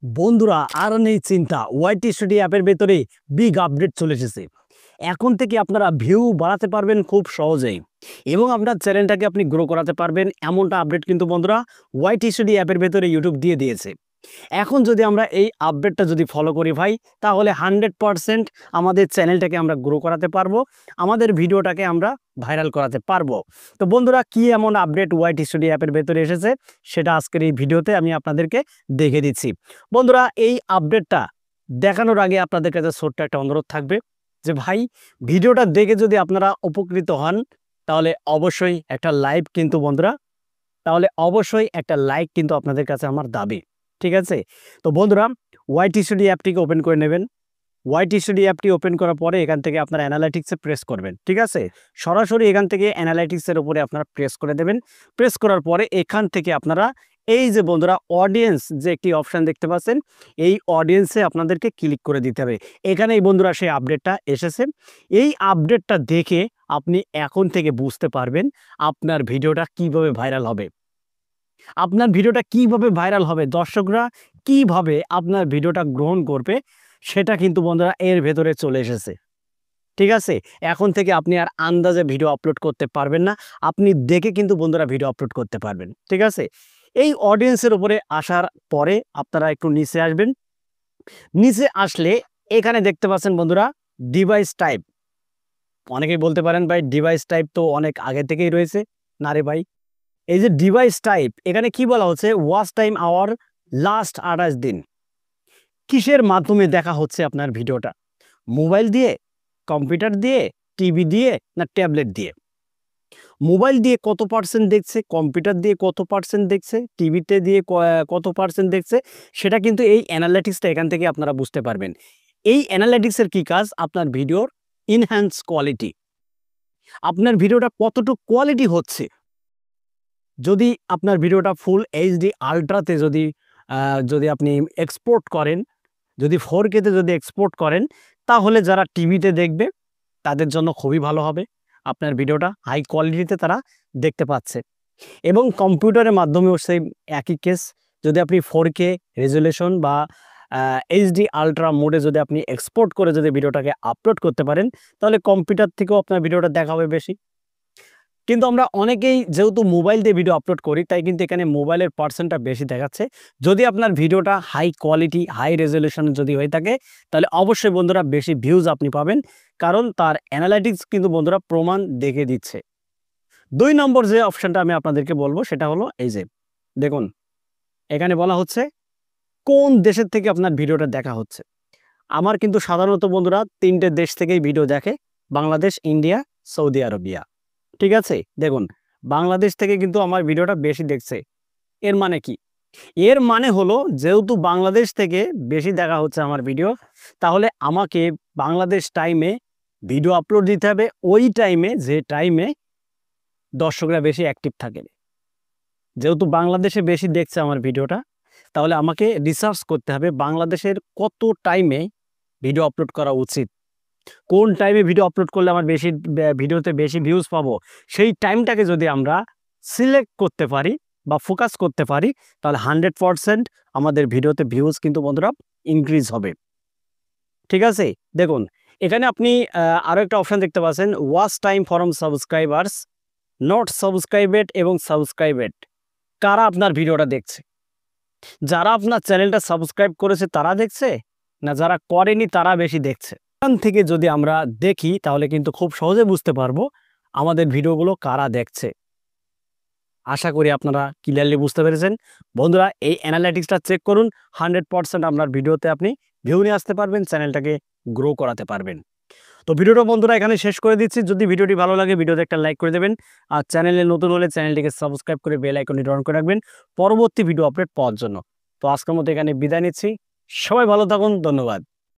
বন্ধুরা আর নেই চিন্তা, ওয়াইটি স্টুডিও অ্যাপের ভেতরে বিগ আপডেট চলে এসেছে। এখন থেকে আপনারা ভিউ বাড়াতে পারবেন খুব সহজেই এবং আপনার চ্যানেলটাকে আপনি গ্রো করাতে পারবেন, এমনটা আপডেট কিন্তু বন্ধুরা ওয়াইটি স্টুডিও অ্যাপের ভেতরে ইউটিউব দিয়ে দিয়েছে। এখন যদি আমরা এই আপডেটটা যদি ফলো করি ভাই, তাহলে 100% আমাদের চ্যানেলটাকে আমরা গ্রো করাতে পারবো, আমাদের ভিডিওটাকে আমরা ভাইরাল করাতে পারবো। তো বন্ধুরা, কি এমন আপডেট ওয়াইটি স্টুডিও অ্যাপের ভেতরে এসেছে সেটা আজকের এই ভিডিওতে আমি আপনাদেরকে দেখে দিচ্ছি। বন্ধুরা, এই আপডেটটা দেখানোর আগে আপনাদের কাছে ছোট্ট একটা অনুরোধ থাকবে যে ভাই, ভিডিওটা দেখে যদি আপনারা উপকৃত হন তাহলে অবশ্যই একটা লাইক কিন্তু বন্ধুরা, আপনাদের কাছে আমার দাবি। ঠিক আছে? তো বন্ধুরা, ওয়াইটি স্টুডিও অ্যাপটিকে ওপেন করে নেবেন। ওয়াইটি স্টুডিও অ্যাপটি ওপেন করার পরে এখান থেকে আপনারা অ্যানালাইটিক্সে প্রেস করবেন। ঠিক আছে? সরাসরি এখান থেকে অ্যানালাইটিক্সের উপরে আপনারা প্রেস করে দেবেন। প্রেস করার পরে এখান থেকে আপনারা এই যে বন্ধুরা অডিয়েন্স যে একটি অপশান দেখতে পাচ্ছেন, এই অডিয়েন্সে আপনাদেরকে ক্লিক করে দিতে হবে। এখানেই বন্ধুরা সেই আপডেটটা এসেছে। এই আপডেটটা দেখে আপনি এখন থেকে বুঝতে পারবেন আপনার ভিডিওটা কিভাবে ভাইরাল হবে। দর্শকরা কিভাবে আপনার ভিডিওটা গ্রহণ করবে, সেটা কিন্তু বন্ধুরা এর ভেতরে চলে এসেছে। ঠিক আছে? এখন থেকে আপনি আর আন্দাজে ভিডিও আপলোড করতে পারবেন না, আপনি দেখে কিন্তু বন্ধুরা ভিডিও আপলোড করতে পারবেন। ঠিক আছে? এই অডিয়েন্সের উপরে আসার পরে আপনারা একটু নিচে আসবেন। নিচে আসলে এখানে দেখতে পাচ্ছেন বন্ধুরা ডিভাইস টাইপ। অনেকেই বলতে পারেন ভাই, ডিভাইস টাইপ তো অনেক আগে থেকেই রয়েছে। না রে ভাই, এই যে ডিভাইস টাইপ, এখানে কি বলা হচ্ছে, ওয়াচ টাইম আওয়ার লাস্ট 28 দিন। কিসের মাধ্যমে দেখা হচ্ছে আপনার ভিডিওটা? মোবাইল দিয়ে, কম্পিউটার দিয়ে, টিভি দিয়ে, না ট্যাবলেট দিয়ে? মোবাইল দিয়ে কত পার্সেন্ট দেখছে, কম্পিউটার দিয়ে কত পার্সেন্ট দেখছে, টিভিতে দিয়ে কত পার্সেন্ট দেখছে, সেটা কিন্তু এই অ্যানালাইটিক্সটা এখান থেকে আপনারা বুঝতে পারবেন। এই অ্যানালাইটিক্সের কি কাজ? আপনার ভিডিওর ইনহ্যান্স কোয়ালিটি, আপনার ভিডিওটা কতটুকু কোয়ালিটি হচ্ছে। যদি আপনার ভিডিওটা ফুল এইচডি আলট্রাতে যদি আপনি এক্সপোর্ট করেন, যদি 4K-তে যদি এক্সপোর্ট করেন, তাহলে যারা টিভিতে দেখবে তাদের জন্য খুবই ভালো হবে। আপনার ভিডিওটা হাই কোয়ালিটিতে তারা দেখতে পাচ্ছে। এবং কম্পিউটারের মাধ্যমেও সেই একই কেস। যদি আপনি 4K রেজুলেশন বা এইচডি আলট্রা মোডে যদি আপনি এক্সপোর্ট করে যদি ভিডিওটাকে আপলোড করতে পারেন, তাহলে কম্পিউটার থেকেও আপনার ভিডিওটা দেখা হবে বেশি। কিন্তু আমরা অনেকেই যেহেতু মোবাইল দিয়ে ভিডিও আপলোড করি, তাই কিন্তু এখানে মোবাইলের পার্সেন্টটা বেশি দেখাচ্ছে। যদি আপনার ভিডিওটা হাই কোয়ালিটি, হাই রেজলিউশন যদি হয়ে থাকে, তাহলে অবশ্যই বন্ধুরা বেশি ভিউজ আপনি পাবেন, কারণ তার অ্যানালাইটিক্স কিন্তু বন্ধুরা প্রমাণ দেখে দিচ্ছে। 2 নম্বর যে অপশানটা আমি আপনাদেরকে বলবো সেটা হলো এই যে দেখুন, এখানে বলা হচ্ছে কোন দেশের থেকে আপনার ভিডিওটা দেখা হচ্ছে। আমার কিন্তু সাধারণত বন্ধুরা 3টে দেশ থেকেই ভিডিও দেখে: বাংলাদেশ, ইন্ডিয়া, সৌদি আরবিয়া। ঠিক আছে? দেখুন, বাংলাদেশ থেকে কিন্তু আমার ভিডিওটা বেশি দেখছে। এর মানে কি? এর মানে হলো, যেহেতু বাংলাদেশ থেকে বেশি দেখা হচ্ছে আমার ভিডিও, তাহলে আমাকে বাংলাদেশ টাইমে ভিডিও আপলোড দিতে হবে, ওই টাইমে যে টাইমে দর্শকরা বেশি অ্যাক্টিভ থাকে। যেহেতু বাংলাদেশে বেশি দেখছে আমার ভিডিওটা, তাহলে আমাকে রিসার্চ করতে হবে বাংলাদেশের কত টাইমে ভিডিও আপলোড করা উচিত, কোন টাইমে ভিডিও আপলোড করলে আমার ভিডিওতে বেশি ভিউজ পাবো। সেই টাইমটাকে যদি আমরা সিলেক্ট করতে পারি বা ফোকাস করতে পারি, তাহলে 100% আমাদের ভিডিওতে ভিউজ কিন্তু বন্ধুরা ইনক্রিজ হবে। ঠিক আছে? দেখুন, এখানে আপনি আরও একটা অপশান দেখতে পাচ্ছেন, watch time from subscribers, not subscribed এবং সাবস্ক্রাইবেড। কারা আপনার ভিডিওটা দেখছে? যারা আপনার চ্যানেলটা সাবস্ক্রাইব করেছে তারা দেখছে, না যারা করেনি তারা বেশি দেখছে? এখান থেকে যদি আমরা দেখি, তাহলে কিন্তু খুব সহজে বুঝতে পারবো আমাদের ভিডিওগুলো কারা দেখছে। আশা করি আপনারা ক্লিয়ারলি বুঝতে পেরেছেন। বন্ধুরা, এই অ্যানালাইটিক্সটা চেক করুন, 100% আপনার ভিডিওতে আপনি ভিউ নিয়ে আসতে পারবেন, চ্যানেলটাকে গ্রো করাতে পারবেন। তো ভিডিওটা বন্ধুরা এখানে শেষ করে দিচ্ছি। যদি ভিডিওটি ভালো লাগে, ভিডিওতে একটা লাইক করে দেবেন, আর চ্যানেলে নতুন হলে চ্যানেলটিকে সাবস্ক্রাইব করে বেল আইকনটি অন করে রাখবেন পরবর্তী ভিডিও আপলোড পাওয়ার জন্য। তো আজকের মতো এখানে বিদায় নিচ্ছি। সবাই ভালো থাকুন, ধন্যবাদ।